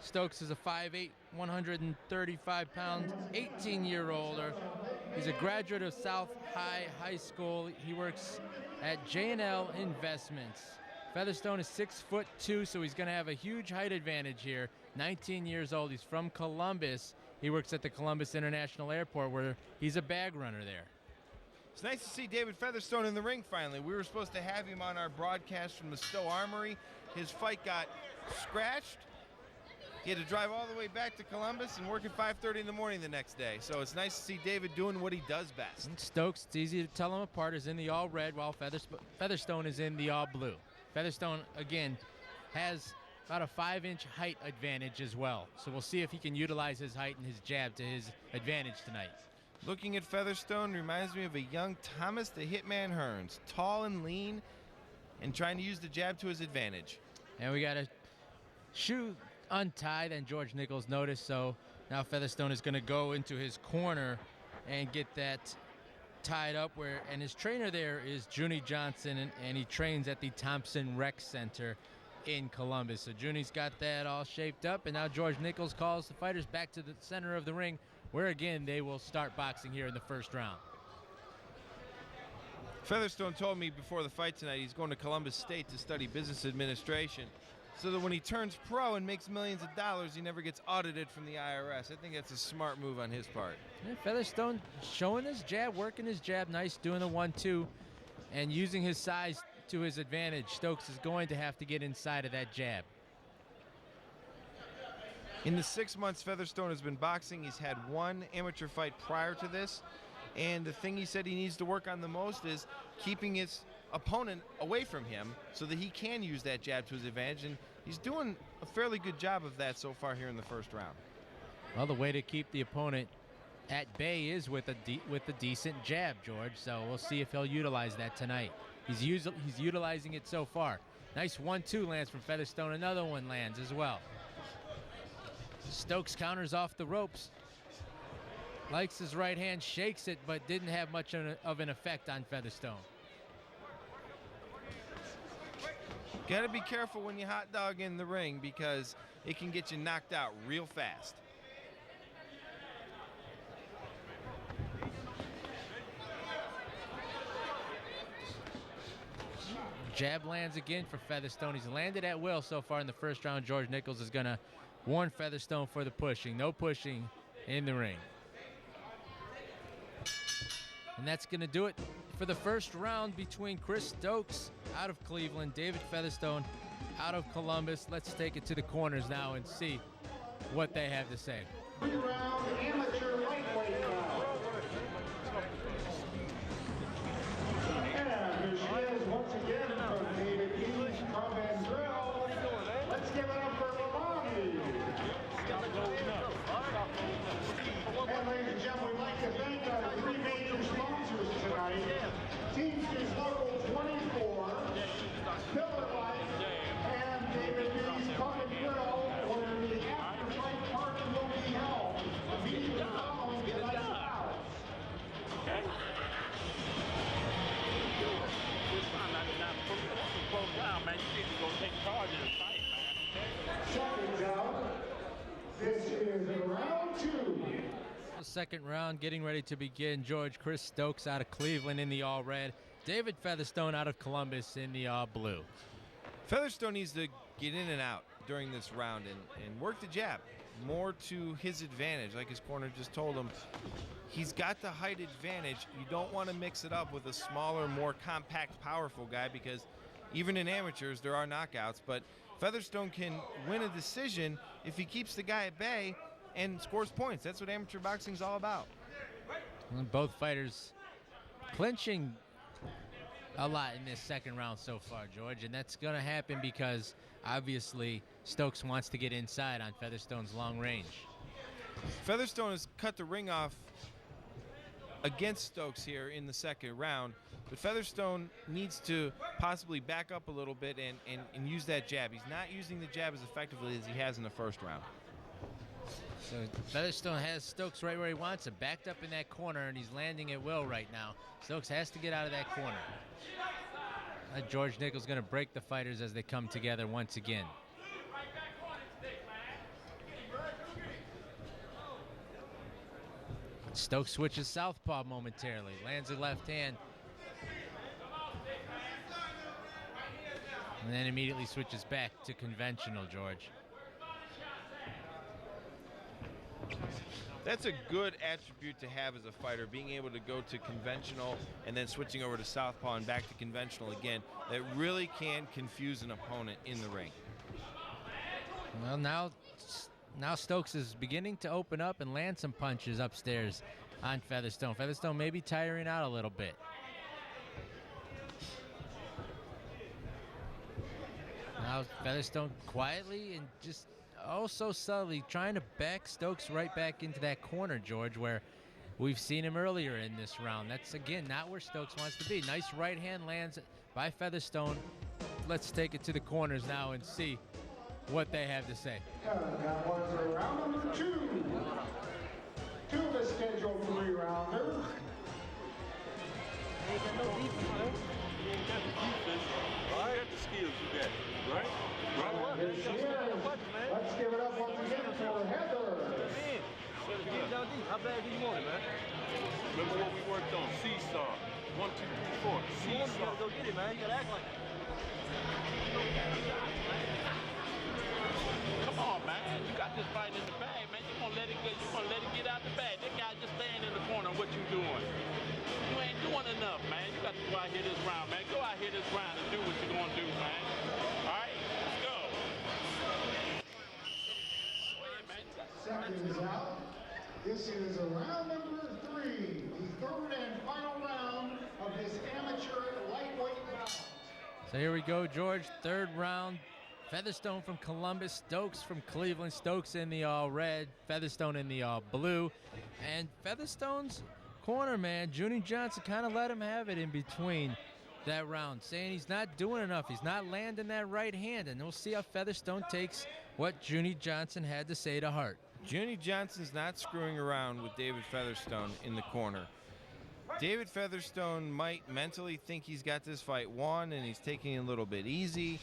Stokes is a 5'8", 135-pound, 18-year-older. He's a graduate of South High School. He works at J&L Investments. Featherstone is 6'2", so he's going to have a huge height advantage here. 19 years old. He's from Columbus. He works at the Columbus International Airport, where he's a bag runner there. It's nice to see David Featherstone in the ring finally. We were supposed to have him on our broadcast from the Stowe Armory. His fight got scratched. He had to drive all the way back to Columbus and work at 5:30 in the morning the next day. So it's nice to see David doing what he does best. And Stokes, it's easy to tell him apart, is in the all red, while Featherstone is in the all blue. Featherstone, again, has about a 5-inch height advantage as well. So we'll see if he can utilize his height and his jab to his advantage tonight. Looking at Featherstone reminds me of a young Thomas the Hitman Hearns. Tall and lean and trying to use the jab to his advantage. And we got a shoe untied, and George Nichols noticed, so now Featherstone is going to go into his corner and get that tied up, and his trainer there is Junie Johnson, and he trains at the Thompson Rec Center in Columbus. So Junie's got that all shaped up, and now George Nichols calls the fighters back to the center of the ring, where again they will start boxing here in the first round. Featherstone told me before the fight tonight he's going to Columbus State to study business administration, so that when he turns pro and makes millions of dollars, he never gets audited from the IRS. I think that's a smart move on his part. Yeah, Featherstone showing his jab, working his jab nice, doing the 1-2, and using his size to his advantage. Stokes is going to have to get inside of that jab. In the 6 months Featherstone has been boxing, he's had one amateur fight prior to this, and the thing he said he needs to work on the most is keeping his opponent away from him so that he can use that jab to his advantage, and he's doing a fairly good job of that so far here in the first round. Well, the way to keep the opponent at bay is with a decent jab, George, so we'll see if he'll utilize that tonight. He's utilizing it so far. Nice 1-2 lands from Featherstone. Another one lands as well. Stokes counters off the ropes. Likes his right hand, shakes it, but didn't have much of an effect on Featherstone. Got to be careful when you hot dog in the ring, because it can get you knocked out real fast. Jab lands again for Featherstone. He's landed at will so far in the first round. George Nichols is going to warn Featherstone for the pushing. No pushing in the ring. And that's going to do it for the first round between Chris Stokes out of Cleveland, David Featherstone out of Columbus. Let's take it to the corners now and see what they have to say. 3-round amateur lightweight round. And here she is once again from David Keys, Pub and Grill. Let's give it up for Lamani. And ladies and gentlemen, we'd like to thank our three major sponsors tonight. Teamsters Local 24, Miller Lite, and David Keys Pub and Grill, where the after-fight party will be held. Immediately following tonight's bout. Second out. This is round 2. Second round getting ready to begin. George, Chris Stokes out of Cleveland in the all red. David Featherstone out of Columbus in the all blue. Featherstone needs to get in and out during this round and work the jab more to his advantage. Like his corner just told him, he's got the height advantage. You don't want to mix it up with a smaller, more compact, powerful guy, because even in amateurs there are knockouts, but Featherstone can win a decision if he keeps the guy at bay and scores points. That's what amateur boxing is all about. And both fighters clinching a lot in this second round so far, George, and that's going to happen because obviously Stokes wants to get inside on Featherstone's long range. Featherstone has cut the ring off against Stokes here in the second round, but Featherstone needs to possibly back up a little bit and use that jab. He's not using the jab as effectively as he has in the first round. So Featherstone has Stokes right where he wants him, backed up in that corner, and he's landing at will right now. Stokes has to get out of that corner. George Nichols going to break the fighters as they come together once again. Stokes switches southpaw momentarily, lands a left hand, and then immediately switches back to conventional, George. That's a good attribute to have as a fighter, being able to go to conventional and then switching over to southpaw and back to conventional again. That really can confuse an opponent in the ring. Well, now Stokes is beginning to open up and land some punches upstairs on Featherstone. Featherstone may be tiring out a little bit. Now Featherstone quietly and just so subtly trying to back Stokes right back into that corner, George, where we've seen him earlier in this round. That's, again, not where Stokes wants to be. Nice right hand lands by Featherstone. Let's take it to the corners now and see what they have to say. That was round number 2. 2 of the scheduled 3-rounder. Ain't got no defense, man. You ain't got the defense. All right, the skills you got, right? Here she is. Let's give it up once again for Heather. How bad do you want it, man? Remember what we worked on? Seesaw. 1, 2, 3, 4. Seesaw. You gotta go get it, man. You gotta act like it. Come on, man. You got this fight in the bag, man. You gonna let it get. You gonna let it get out the bag. That guy just standing in the corner. What you doing? You ain't doing enough, man. You got to go out here this round, man. Go out here this round and do what you're gonna do, man. All right, let's go. Seconds out. This is round number 3, the third and final round of this amateur lightweight bout. So here we go, George. Third round. Featherstone from Columbus, Stokes from Cleveland. Stokes in the all red, Featherstone in the all blue. And Featherstone's corner man, Junie Johnson, kind of let him have it in between that round, saying he's not doing enough. He's not landing that right hand. And we'll see how Featherstone takes what Junie Johnson had to say to heart. Junie Johnson's not screwing around with David Featherstone in the corner. David Featherstone might mentally think he's got this fight won and he's taking it a little bit easy,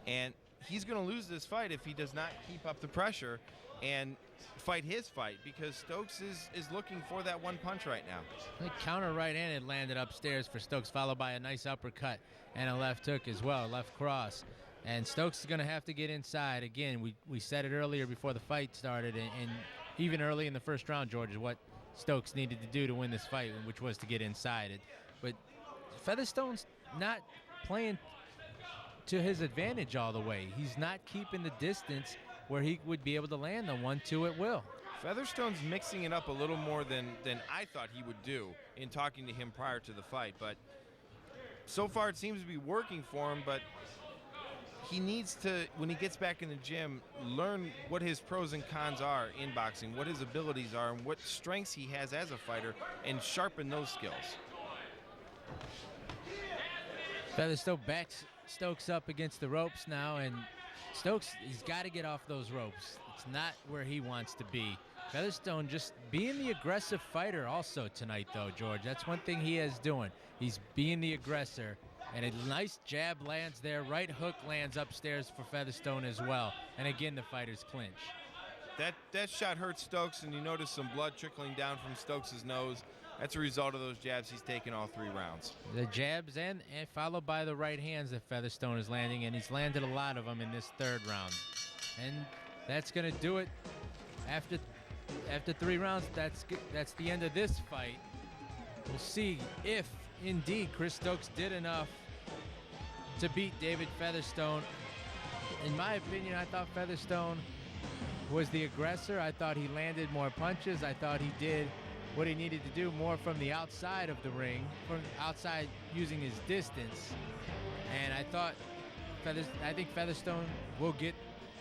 and he's going to lose this fight if he does not keep up the pressure and fight his fight, because Stokes is looking for that one punch right now. The counter right-handed landed upstairs for Stokes, followed by a nice uppercut and a left hook as well, left cross. And Stokes is going to have to get inside. Again, we said it earlier before the fight started, and even early in the first round, George, is what Stokes needed to do to win this fight, which was to get inside it. But Featherstone's not playing to his advantage all the way. He's not keeping the distance where he would be able to land the 1-2 at will. Featherstone's mixing it up a little more than I thought he would do in talking to him prior to the fight. But so far it seems to be working for him, but he needs to, when he gets back in the gym, learn what his pros and cons are in boxing, what his abilities are, and what strengths he has as a fighter, and sharpen those skills. Featherstone backs Stokes up against the ropes now, and Stokes, he's got to get off those ropes. It's not where he wants to be. Featherstone just being the aggressive fighter also tonight, though, George. That's one thing he is doing. He's being the aggressor. And a nice jab lands there. Right hook lands upstairs for Featherstone as well. And again, the fighters clinch. That shot hurt Stokes, and you notice some blood trickling down from Stokes' nose. That's a result of those jabs he's taken all 3 rounds. The jabs and followed by the right hands that Featherstone is landing, and he's landed a lot of them in this third round. And that's going to do it. After 3 rounds, that's the end of this fight. We'll see if indeed Chris Stokes did enough to beat David Featherstone. In my opinion, I thought Featherstone was the aggressor. I thought he landed more punches. I thought he did what he needed to do more from the outside of the ring, from outside using his distance. And I think Featherstone will get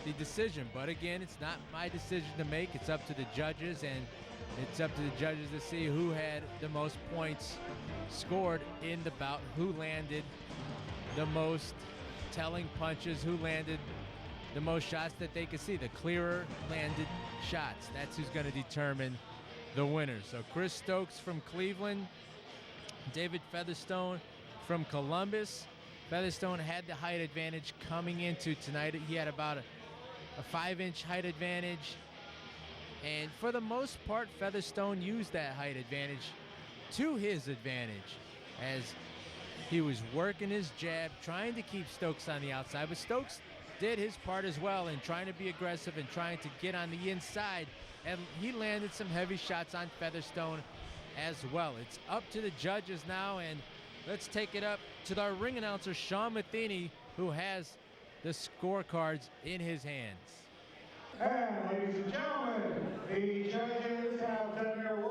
the decision. But again, it's not my decision to make. It's up to the judges, and it's up to the judges to see who had the most points scored in the bout, who landed the most telling punches, who landed the most shots that they could see, the clearer landed shots. That's who's going to determine the winner. So Chris Stokes from Cleveland, David Featherstone from Columbus. Featherstone had the height advantage coming into tonight. He had about a 5-inch height advantage. And for the most part, Featherstone used that height advantage to his advantage as he was working his jab, trying to keep Stokes on the outside. But Stokes did his part as well in trying to be aggressive and trying to get on the inside. And he landed some heavy shots on Featherstone as well. It's up to the judges now, and let's take it up to our ring announcer, Sean Matheny, who has the scorecards in his hands. And ladies and gentlemen, the judges have done their work.